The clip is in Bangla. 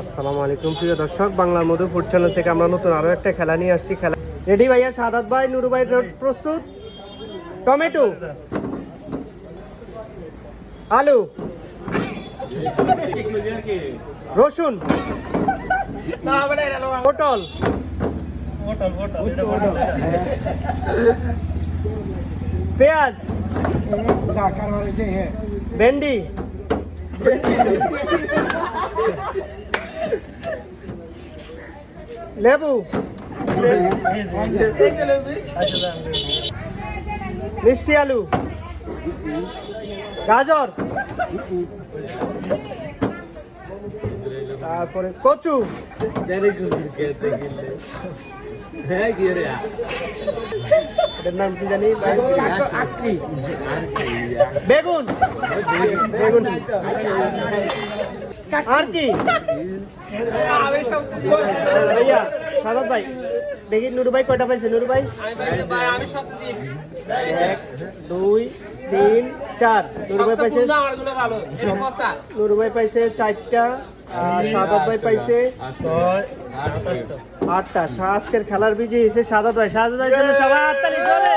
আসসালামু আলাইকুম প্রিয় দর্শক, বাংলার মধু ফুড চ্যানেল থেকে আমরা নতুন আরো একটা খেলা নিয়ে আসছি। খেলা রেডি ভাইয়া? সাদাত ভাই, নুরু ভাই প্রস্তুত? টমেটো, আলু, রসুন, পটল, পেঁয়াজ, ভেন্ডি, লেবু, মিষ্টি আলু, গাজর, তারপরে কচু, এটার নাম কি জানি, বেগুন, বেগুন আর কি ভাইয়া? সাদাত ভাই দেখি নুরু ভাই কয়টা পাইছে? নুরু ভাই 1 2 3 4। নুরু ভাই পাইছে, নুরু ভাই পাইছে 4টা, আর সাদাত ভাই পাইছে 8টা। আজকের খেলার বিজয়ী হয়েছে সাদাত ভাই। সাদাত ভাইয়ের জন্য সবাই হাততালি জোরে।